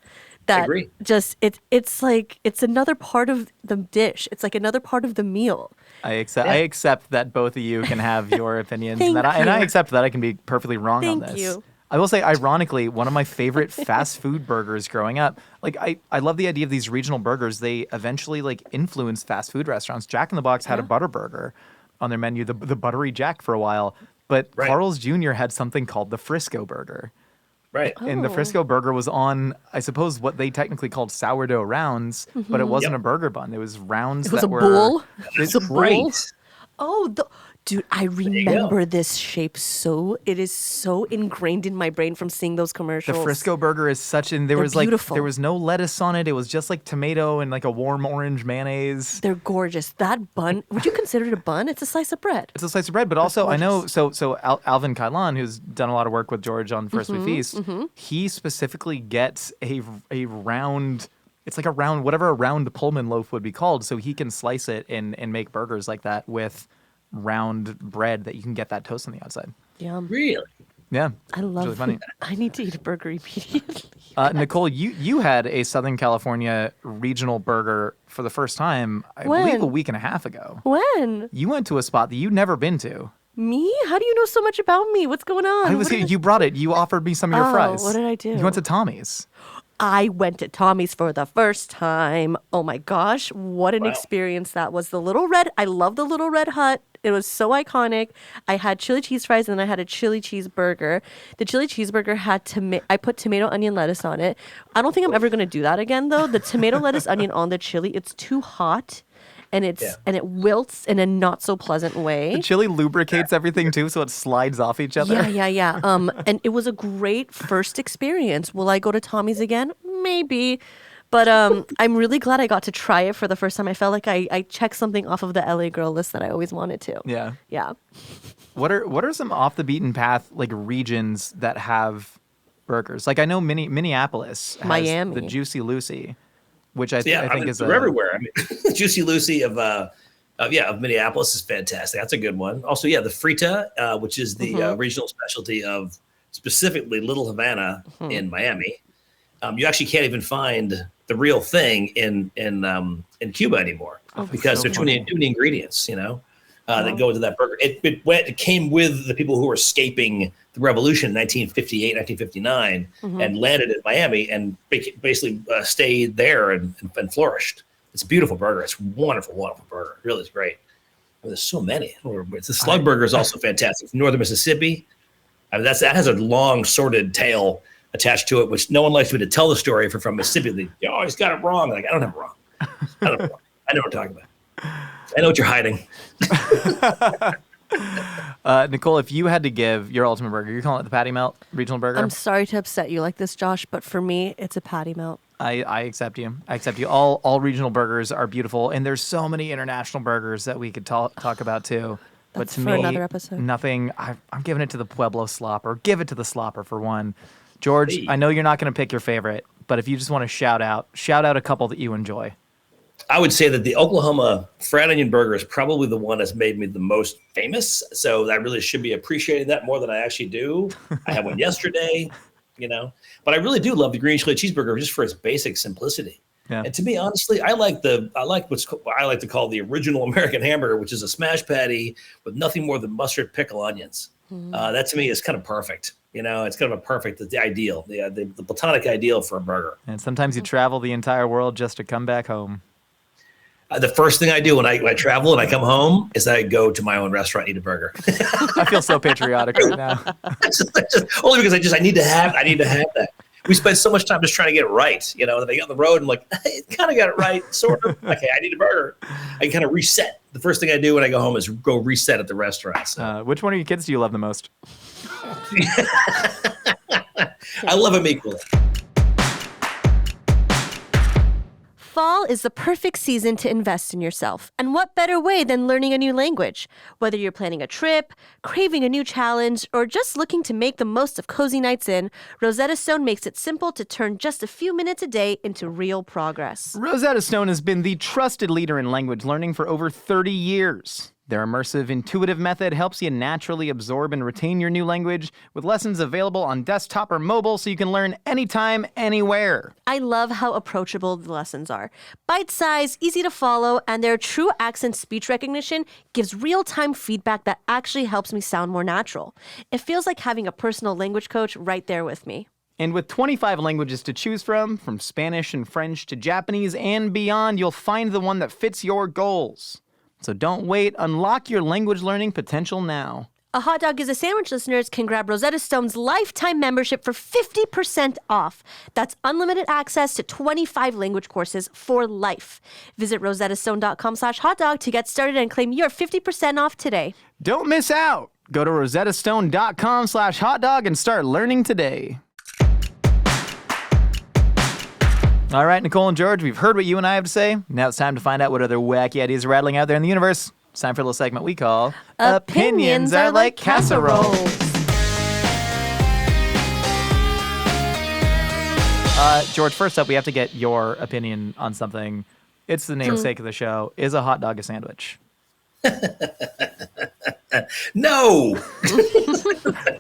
That agree. just it's like it's another part of the dish. It's like another part of the meal. I accept that both of you can have your opinions, Thank and I you. accept that I can be perfectly wrong on Thank this. you. I will say, ironically, one of my favorite fast food burgers growing up, I love the idea of these regional burgers. They eventually influenced fast food restaurants. Jack in the Box had a butter burger on their menu, the Buttery Jack for a while, but Carl's Jr. had something called the Frisco Burger. Right. And the Frisco Burger was on, I suppose, what they technically called sourdough rounds, but it wasn't a burger bun. It was rounds It was that a were... bowl. It's a bowl. Right. Oh, dude, I remember this shape it is so ingrained in my brain from seeing those The commercials. Frisco Burger is such an... There They're was beautiful. there was no lettuce on it. It was just tomato and a warm orange mayonnaise. They're gorgeous. That bun, would you consider it a bun? It's a slice of bread. It's a slice of bread, but also I know gorgeous. Alvin Kailan, who's done a lot of work with George on First We Feast, he specifically gets a round. It's like a round, whatever a round Pullman loaf would be called, so he can slice it and make burgers like that with round bread that you can get that toast on the outside. Yum. Really? Yeah, I love really funny. I need to eat a burger immediately. Nicole, you had a Southern California regional burger for the first time, I believe, When? a week and a half ago. When? You went to a spot that you'd never been to. Me? How do you know so much about me? What's going on? I was What here. did You brought it. You offered me some of your Oh, fries. what did I do? You went to Tommy's. I went to Tommy's for the first time. Oh my gosh, what an experience that was. I love the Little Red Hut. It was so iconic. I had chili cheese fries and then I had a chili cheeseburger. The chili cheeseburger had I put tomato, onion, lettuce on it. I don't think I'm ever going to do that again though. The tomato, lettuce, onion on the chili, it's too hot. And it wilts in a not so pleasant way. The chili lubricates everything too, so it slides off each other. Yeah. And it was a great first experience. Will I go to Tommy's again? Maybe. But I'm really glad I got to try it for the first time. I felt like I checked something off of the LA girl list that I always wanted to. Yeah. Yeah. What are some off the beaten path regions that have burgers? I know Minneapolis has Miami. the Jucy Lucy, which I I think mean, is they're everywhere. I mean, Jucy Lucy of Minneapolis is fantastic. That's a good one. Also, the Frita, which is the regional specialty of specifically Little Havana in Miami. You actually can't even find the real thing in Cuba anymore because they're doing the ingredients. that go into that burger. It came with the people who were escaping the revolution in 1958, 1959, and landed in Miami and basically stayed there and flourished. It's a beautiful burger. It's a wonderful, wonderful burger. It really is great. There's so many. The slug burger is also fantastic. Northern Mississippi. I mean, that has a long, sordid tail attached to it, which no one likes me to tell the story if you're from Mississippi. He's got it wrong. Like, I don't have it wrong. I know what I'm talking about. I know what you're hiding. Nicole, if you had to give your ultimate burger, you're calling it the Patty Melt regional burger? I'm sorry to upset you like this, Josh, but for me, it's a Patty Melt. I accept you. I accept you. All regional burgers are beautiful, and there's so many international burgers that we could talk about too. That's but to for me, another episode. Nothing. I'm giving it to the Pueblo Slopper. Give it to the Slopper for one. George, Hey. I know you're not going to pick your favorite, but if you just want to shout out a couple that you enjoy. I would say that the Oklahoma fried onion burger is probably the one that's made me the most famous. So I really should be appreciating that more than I actually do. I had one yesterday, but I really do love the green chili cheeseburger just for its basic simplicity. Yeah. And to me, honestly, I like what I like to call the original American hamburger, which is a smash patty with nothing more than mustard, pickle, onions. That to me is kind of perfect. It's kind of a perfect, the ideal, the platonic ideal for a burger. And sometimes you travel the entire world just to come back home. The first thing I do when I travel and I come home is I go to my own restaurant and eat a burger. I feel so patriotic right now. Only because I need to have that. We spend so much time just trying to get it right. Then I get on the road and like, I kind of got it right, sort of. Okay, I need a burger. I kind of reset. The first thing I do when I go home is go reset at the restaurant. So. Which one of your kids do you love the most? I love them equally. Fall is the perfect season to invest in yourself. And what better way than learning a new language? Whether you're planning a trip, craving a new challenge, or just looking to make the most of cozy nights in, Rosetta Stone makes it simple to turn just a few minutes a day into real progress. Rosetta Stone has been the trusted leader in language learning for over 30 years. Their immersive, intuitive method helps you naturally absorb and retain your new language with lessons available on desktop or mobile so you can learn anytime, anywhere. I love how approachable the lessons are. Bite-sized, easy to follow, and their true accent speech recognition gives real-time feedback that actually helps me sound more natural. It feels like having a personal language coach right there with me. And with 25 languages to choose from Spanish and French to Japanese and beyond, you'll find the one that fits your goals. So don't wait. Unlock your language learning potential now. A Hot Dog is a Sandwich listeners can grab Rosetta Stone's lifetime membership for 50% off. That's unlimited access to 25 language courses for life. Visit rosettastone.com/hotdog to get started and claim your 50% off today. Don't miss out. Go to rosettastone.com/hotdog and start learning today. All right, Nicole and George, we've heard what you and I have to say. Now it's time to find out what other wacky ideas are rattling out there in the universe. It's time for a little segment we call Opinions Are Like Casseroles. George, first up, we have to get your opinion on something. It's the namesake of the show. Is a hot dog a sandwich? No.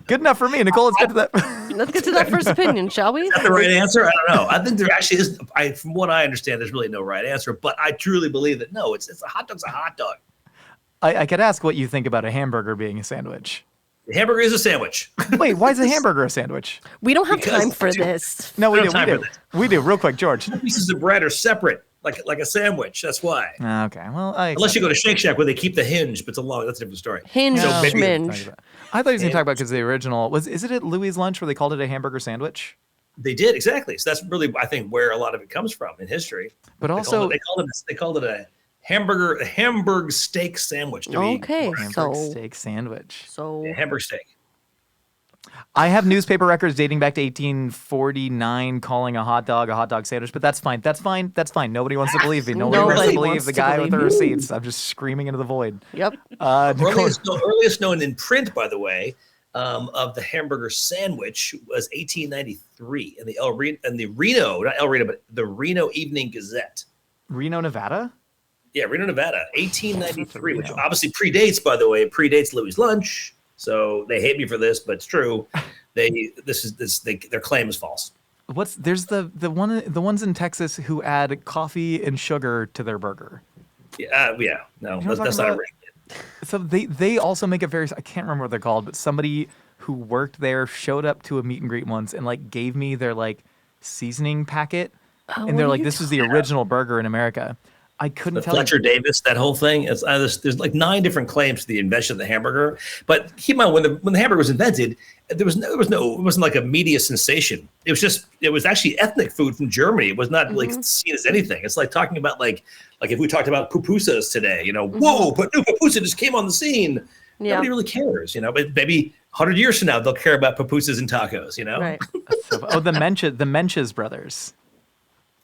Good enough for me. Nicole, let's get to that. Let's get to that first opinion, shall we? Is that the right answer? I don't know. I think there actually is. From what I understand, there's really no right answer. But I truly believe that no, it's a hot dog's a hot dog. I could ask what you think about a hamburger being a sandwich. The hamburger is a sandwich. Wait, why is a hamburger a sandwich? We don't have Because- time for this. No, we We do. don't We have do. time for We do. Real quick, George. Pieces of bread are separate, like a sandwich. That's why. Okay. Well, Unless you go to Shake Shack where they keep the hinge, but that's a different story. Hinge, So maybe- schminge. I thought he was going to talk about because the original is it at Louis' Lunch where they called it a hamburger sandwich? They did exactly. So that's really, I think, where a lot of it comes from in history. But also, they called it a Hamburg steak sandwich. To be Okay, more- hamburger so steak sandwich. so hamburg steak. I have newspaper records dating back to 1849 calling a hot dog sandwich, but that's fine. That's fine. That's fine. Nobody wants to believe me. Nobody wants to Nobody believe wants the to guy with the believe me. receipts. I'm just screaming into the void. Yep. Nicole, Earliest known in print, by the way, of the hamburger sandwich was 1893 in the Reno Evening Gazette. Reno, Nevada? Yeah, Reno, Nevada, 1893, which obviously predates Louis' Lunch. So they hate me for this, but it's true. Their claim is false. There's the ones in Texas who add coffee and sugar to their burger. No, You know what I'm that's talking not a about? ring. So they also make it very. I can't remember what they're called, but somebody who worked there showed up to a meet and greet once and like gave me their like seasoning packet, and they're like, "This is the original burger in America." I couldn't tell Fletcher you. Davis, that whole thing. There's like 9 different claims to the invention of the hamburger. But keep in mind, when the hamburger was invented, it wasn't like a media sensation. It was actually ethnic food from Germany. It was not like seen as anything. It's like talking about like if we talked about pupusas today, whoa, but new pupusa just came on the scene. Yeah. Nobody really cares, but maybe 100 years from now they'll care about pupusas and tacos, Right. The Menches brothers.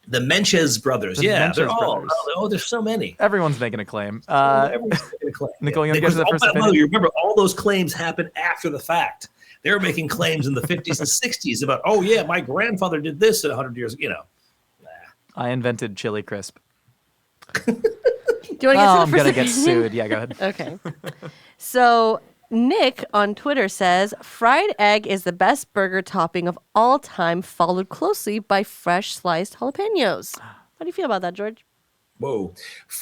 The Menches brothers, they're all. Brothers. Oh, there's so many. Everyone's making a claim. Everyone's making a claim. Nicole, you want to get to the first opinion? No, you remember all those claims happened after the fact. They were making claims in the 50s and 60s about, oh yeah, my grandfather did this 100 years ago. I invented chili crisp. Do you want to get to the I'm first gonna get opinion? sued. Yeah, go ahead. Okay. So Nick on Twitter says fried egg is the best burger topping of all time, followed closely by fresh sliced jalapenos. How do you feel about that, George? Whoa.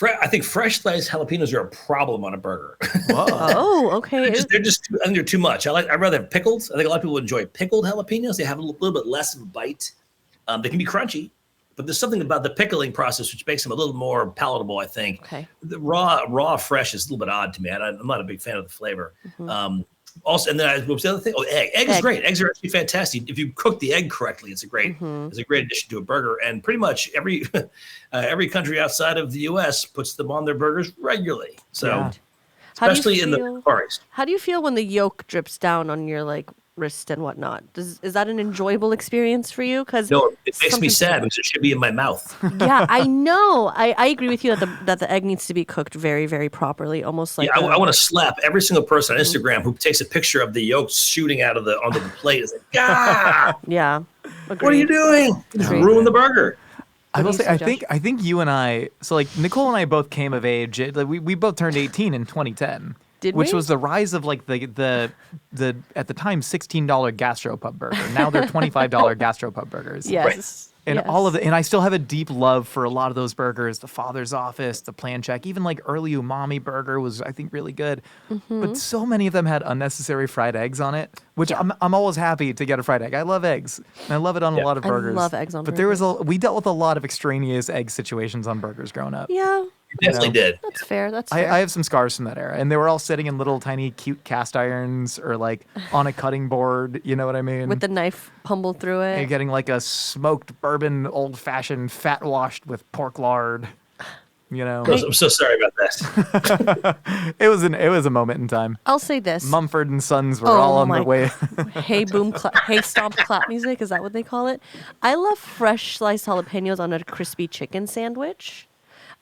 I think fresh sliced jalapenos are a problem on a burger. Whoa. Oh, okay. they're too much. I'd rather have pickled. I think a lot of people enjoy pickled jalapenos. They have a little bit less of a bite. They can be crunchy, but there's something about the pickling process which makes them a little more palatable, I think. Okay. The raw fresh is a little bit odd to me. I'm not a big fan of the flavor. Also, and then what was the other thing? Oh, egg. Egg is great. Eggs are actually fantastic. If you cook the egg correctly, it's a great addition to a burger. And pretty much every country outside of the U.S. puts them on their burgers regularly. So, Yeah. especially in the Far East. How do you feel when the yolk drips down on your wrist and whatnot? Is that an enjoyable experience for you? Because No, it makes me sad because it should be in my mouth. yeah, I know. I agree with you that the egg needs to be cooked very, very properly, almost like. I want to slap every single person on Instagram who takes a picture of the yolk shooting out of onto the plate. It's like, ah, Yeah. what are you doing? Just Agreed. ruin the burger. I will do you say, say, Josh? I think you and I, so like Nicole and I both came of age. We both turned 18 in 2010. Did which we? was the rise of like the at the time $16 gastropub burger. Now they're $25 gastropub burgers. Yes. And yes. all of it, and I still have a deep love for a lot of those burgers. The Father's Office, the Plan Check, even like early umami burger was, I think, really good. But so many of them had unnecessary fried eggs on it, which I'm always happy to get a fried egg. I love eggs, and I love it on a lot of I burgers. love eggs on But there was we dealt with a lot of extraneous egg situations on burgers growing up. Yeah, You definitely did. that's fair. That's fair. I have some scars from that era, and they were all sitting in little tiny cute cast irons or like on a cutting board. You know what I mean? With the knife pummeled through it. And getting like a smoked bourbon, old-fashioned, fat-washed with pork lard. You know, I'm so sorry about that. it was a moment in time. I'll say this. Mumford and Sons were Oh all on my the way. Hey boom, hey stomp, clap music. Is that what they call it? I love fresh sliced jalapenos on a crispy chicken sandwich.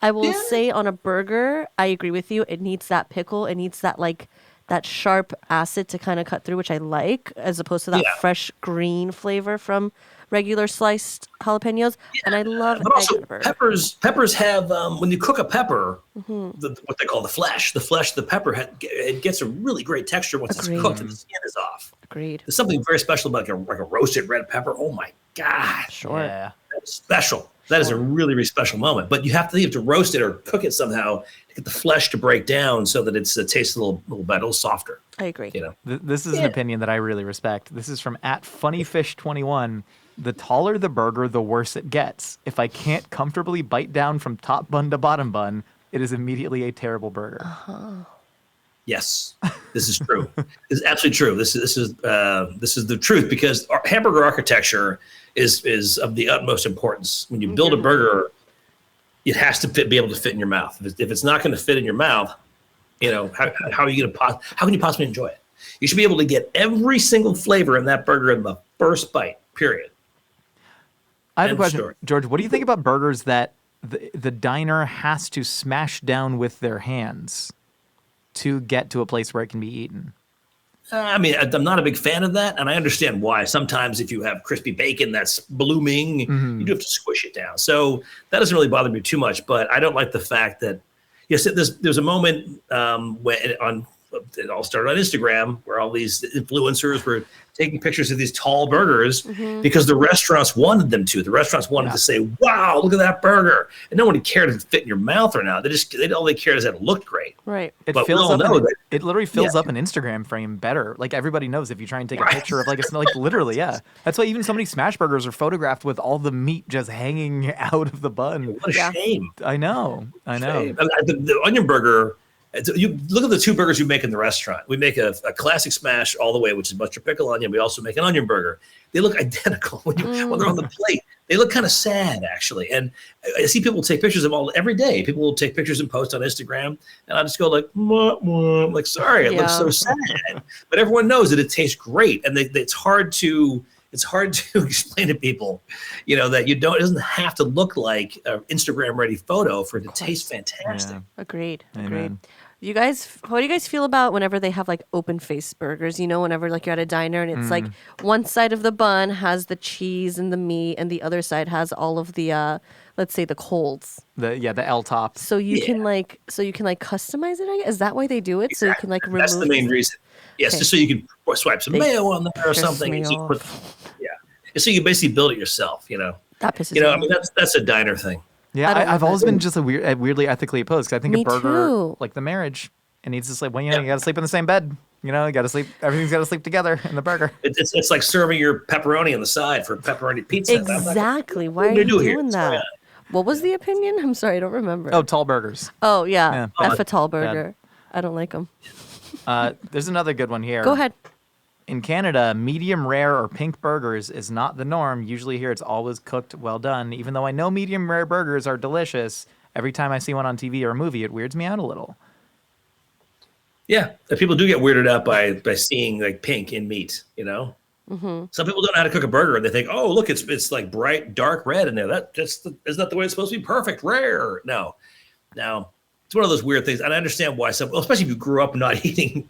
I will say on a burger, I agree with you. It needs that pickle. It needs that that sharp acid to kind of cut through, which I like, as opposed to that fresh green flavor from regular sliced jalapenos. And I love But also, egg on a burger. peppers have when you cook a pepper, what they call the flesh, the pepper it gets a really great texture once Agreed. it's cooked and the skin is off. Agreed. There's something very special about like a roasted red pepper. Oh my gosh, Sure. Yeah. that's special. That is a really, really special moment. But you have to roast it or cook it somehow to get the flesh to break down so that it tastes a little better, a little softer. I agree. You know, This is an opinion that I really respect. This is from @funnyfish21. The taller the burger, the worse it gets. If I can't comfortably bite down from top bun to bottom bun, it is immediately a terrible burger. yes, this is true. This is absolutely true. This is the truth because our hamburger architecture is of the utmost importance. When you build a burger, it has to be able to fit in your mouth. If it's not going to fit in your mouth, how are you going to how can you possibly enjoy it? You should be able to get every single flavor in that burger in the first bite. Period. I have a End question, story. George. What do you think about burgers that the diner has to smash down with their hands to get to a place where it can be eaten? I mean, I'm not a big fan of that, and I understand why. Sometimes if you have crispy bacon that's blooming, you do have to squish it down. So that doesn't really bother me too much, but I don't like the fact that, yes, there's a moment when on it all started on Instagram, where all these influencers were taking pictures of these tall burgers because the restaurants wanted them to. The restaurants wanted to say, "Wow, look at that burger," and no one cared if it fit in your mouth or not. All they cared is that it looked great. Right. It literally fills up an Instagram frame better. Like everybody knows if you try and take a picture of it's like literally, yeah. That's why even so many smash burgers are photographed with all the meat just hanging out of the bun. What a shame. I know. The onion burger. You look at the two burgers we make in the restaurant. We make a classic smash all the way, which is mustard pickle onion. We also make an onion burger. They look identical when they're on the plate. They look kind of sad, actually. And I see people take pictures of all every day. People will take pictures and post on Instagram, and I just go like, mwah, mwah. I'm like, sorry, it looks so sad. But everyone knows that it tastes great, and it's hard to explain to people, that it doesn't have to look like an Instagram ready photo for it to taste fantastic. Yeah. Agreed. Amen. What do you guys feel about whenever they have like open face burgers? Whenever like you're at a diner and it's like one side of the bun has the cheese and the meat and the other side has all of the let's say the colds. The L top. So you can customize it, I guess? Is that why they do it? Exactly. So you can like remove. That's the main reason. Yes, just so you can swipe some mayo on there or something. Me And so, off. so you basically build it yourself. That pisses me off. I mean that's a diner thing. Yeah, I've always been just weirdly ethically opposed because I think Me a burger, too. like the marriage, it needs to sleep. You got to sleep in the same bed. You got to sleep. Everything's got to sleep together in the burger. It's like serving your pepperoni on the side for pepperoni pizza. Exactly. Why are you doing that? What was the opinion? I'm sorry, I don't remember. Oh, tall burgers. Oh, yeah. F a tall burger. I don't like them. There's another good one here. Go ahead. In Canada, medium rare or pink burgers is not the norm. Usually here it's always cooked well done. Even though I know medium rare burgers are delicious, every time I see one on TV or a movie, it weirds me out a little. Yeah, people do get weirded out by seeing like pink in meat. Some people don't know how to cook a burger and they think, oh, look, it's like bright dark red in there. Isn't that the way it's supposed to be? Perfect, rare. No. Now, it's one of those weird things, and I understand why especially if you grew up not eating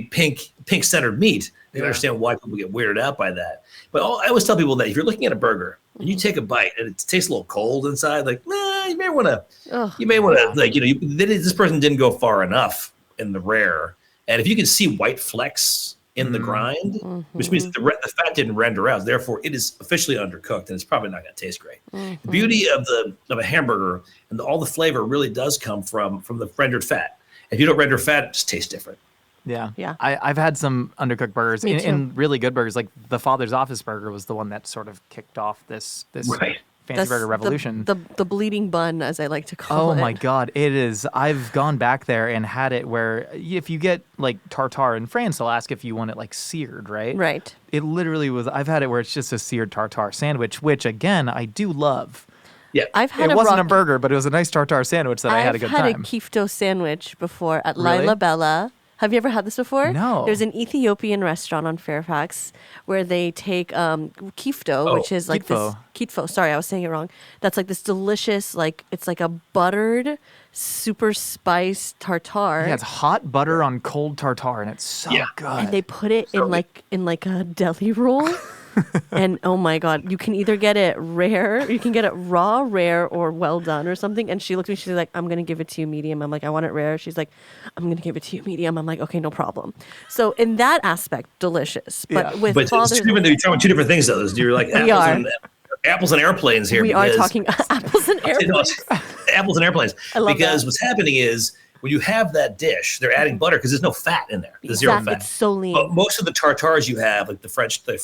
pink centered meat, you understand why people get weirded out by that. But I always tell people that if you're looking at a burger and you take a bite and it tastes a little cold inside, like, you may want to, this person didn't go far enough in the rare. And if you can see white flecks in the grind, which means the fat didn't render out, therefore it is officially undercooked and it's probably not going to taste great. The beauty of a hamburger and all the flavor really does come from the rendered fat. If you don't render fat, it just tastes different. Yeah. Yeah. I've had some undercooked burgers in really good burgers. Like the Father's Office burger was the one that sort of kicked off this fancy burger revolution. The bleeding bun, as I like to call it. Oh my God, it is. I've gone back there and had it where if you get like tartare in France, they'll ask if you want it like seared, right? Right. It literally was. I've had it where it's just a seared tartare sandwich, which again I do love. Yeah, it wasn't a burger, but it was a nice tartare sandwich that I had a good time. I've had a kifto sandwich before at Lila Bella. Have you ever had this before? No. There's an Ethiopian restaurant on Fairfax where they take kifto, which is like this kitfo. Sorry, I was saying it wrong. That's like this delicious, it's like a buttered, super spiced tartare. Yeah, it's hot butter on cold tartare, and it's so good. And they put it in like a deli roll. And oh my God, you can either get it rare, you can get it raw, rare, or well done or something. And she looked at me, she's like, I'm going to give it to you medium. I'm like, I want it rare. She's like, I'm going to give it to you medium. I'm like, okay, no problem. So in that aspect, delicious. But with it's stupid that you're talking two different things though. You're like apples and airplanes here. We are talking apples and airplanes. Apples and airplanes. I love because that. What's happening is when you have that dish, they're adding butter because there's no fat in there. There's zero fat. It's so lean. But most of the tartares you have, like the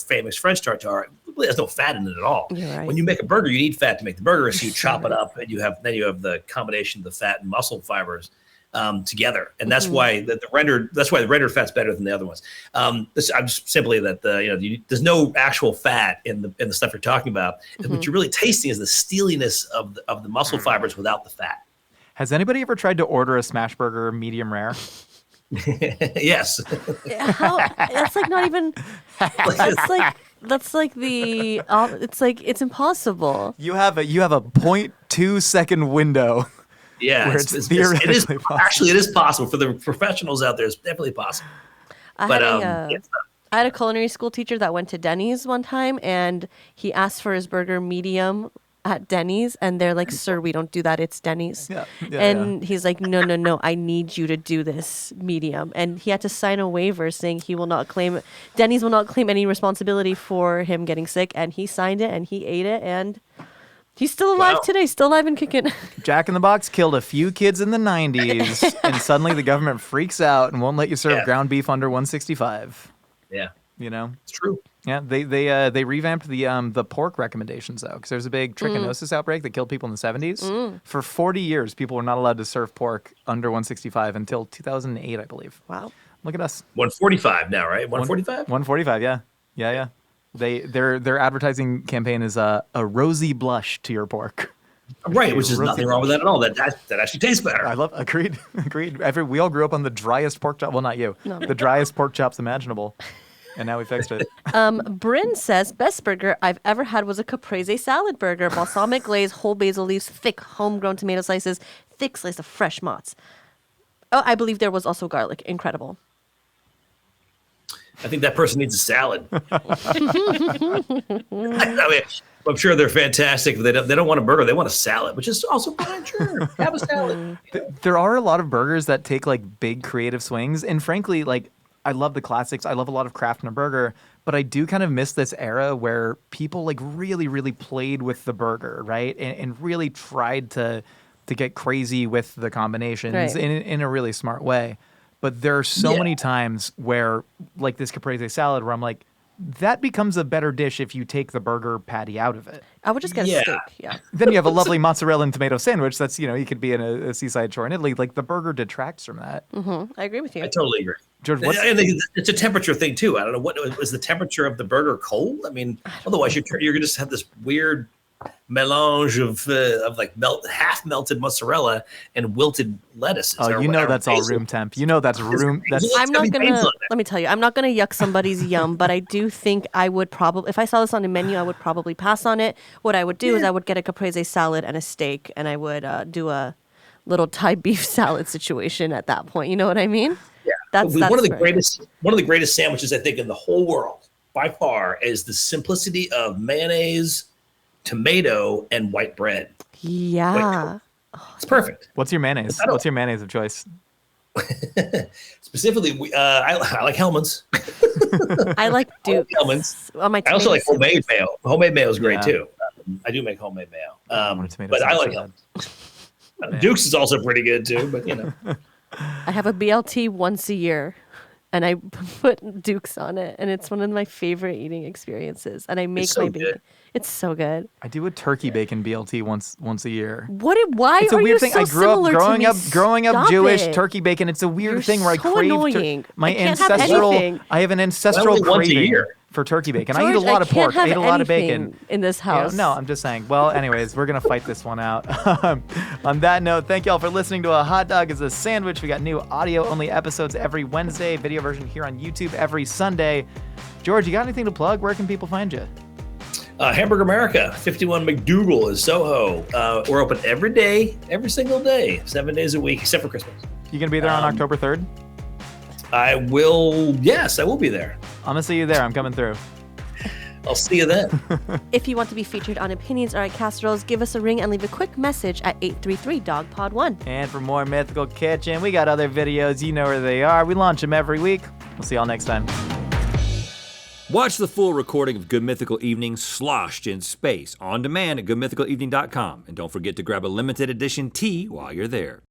famous French tartare, really has no fat in it at all. You're right. When you make a burger, you need fat to make the burger. So you chop it up, and you have the combination of the fat and muscle fibers together, and that's why the rendered fat's better than the other ones. I'm just simply that there's no actual fat in the stuff you're talking about. What you're really tasting is the steeliness of the muscle fibers without the fat. Has anybody ever tried to order a smash burger medium rare? Yes. That's like not even. That's like the. It's impossible. You have a 0.2 second window. Yeah, where it's theoretically possible. Actually, it is possible for the professionals out there. It's definitely possible. I had a culinary school teacher that went to Denny's one time, and he asked for his burger medium at Denny's, and they're like, "Sir, we don't do that. It's Denny's." Yeah, And he's like, "No, I need you to do this medium." And he had to sign a waiver saying Denny's will not claim any responsibility for him getting sick. And he signed it, and he ate it, and he's still alive today, still alive and kicking. Jack in the Box killed a few kids in the 90s, and suddenly the government freaks out and won't let you serve ground beef under 165. Yeah. You know? It's true. Yeah, they revamped the pork recommendations though, because there's a big trichinosis outbreak that killed people in the 70s. For 40 years, people were not allowed to serve pork under 165 until 2008, I believe. Wow. Look at us. 145 now, right? 145? 145, yeah. Their advertising campaign is a rosy blush to your pork. Right, which is nothing wrong with that at all. That actually tastes better. Agreed. We all grew up on the driest pork chop. Well, not you. No. The driest pork chops imaginable. And now we fixed it. Bryn says, best burger I've ever had was a Caprese salad burger. Balsamic glaze, whole basil leaves, thick homegrown tomato slices, thick slice of fresh mozz. Oh, I believe there was also garlic. Incredible. I think that person needs a salad. I mean, I'm sure they're fantastic. They don't want a burger. They want a salad, which is also fine. Sure, have a salad. There are a lot of burgers that take like big creative swings. And frankly, like, I love the classics. I love a lot of craft in a burger, but I do kind of miss this era where people like really, really played with the burger, right? And really tried to get crazy with the combinations in a really smart way. But there are so many times where, like this Caprese salad, where I'm like, that becomes a better dish if you take the burger patty out of it. I would just get a steak, yeah. Then you have a lovely mozzarella and tomato sandwich that's, you could be in a seaside shore in Italy. Like, the burger detracts from that. Mm-hmm. I agree with you. I totally agree. George, I think it's a temperature thing, too. I don't know. What was the temperature of the burger cold? I mean, otherwise you're going to just have this weird melange of like half melted mozzarella and wilted lettuces. Oh, that's all room temp. That's room. I'm not gonna. Let me tell you, I'm not gonna yuck somebody's yum, but I do think I would probably, if I saw this on the menu, I would probably pass on it. What I would do is I would get a Caprese salad and a steak, and I would do a little Thai beef salad situation at that point. You know what I mean? Yeah, that's one of the greatest sandwiches I think in the whole world by far is the simplicity of mayonnaise, tomato, and white bread. Yeah. It's perfect. What's your mayonnaise? What's your mayonnaise of choice? Specifically, I like Hellman's. I like Duke's. Hellman's. I also like homemade mayo. Homemade mayo is great too. I do make homemade mayo. But I like Hellman's. Duke's is also pretty good too, but I have a BLT once a year, and I put Duke's on it, and it's one of my favorite eating experiences. And I make my baby. It's so good. I do a turkey bacon BLT once a year. Why it's a are weird you thing. so I grew up growing up Jewish. It. Turkey bacon. It's a weird You're thing where so I crave annoying. I have an ancestral once a craving year. for turkey bacon. George, I eat a lot of pork. I eat a lot of bacon in this house. No, I'm just saying. Well, anyways, we're gonna fight this one out. On that note, thank you all for listening to A Hot Dog is a Sandwich. We got new audio-only episodes every Wednesday, video version here on YouTube every Sunday. George, you got anything to plug? Where can people find you? Hamburger America, 51 McDougal in Soho. We're open every day, every single day, 7 days a week, except for Christmas. You gonna be there on October 3rd? I will. Yes, I will be there. I'm gonna see you there. I'm coming through. I'll see you then. If you want to be featured on Opinions or at Casseroles, give us a ring and leave a quick message at 833-DOGPOD1. And for more Mythical Kitchen, we got other videos. You know where they are. We launch them every week. We'll see y'all next time. Watch the full recording of Good Mythical Evening sloshed in space on demand at goodmythicalevening.com. And don't forget to grab a limited edition tee while you're there.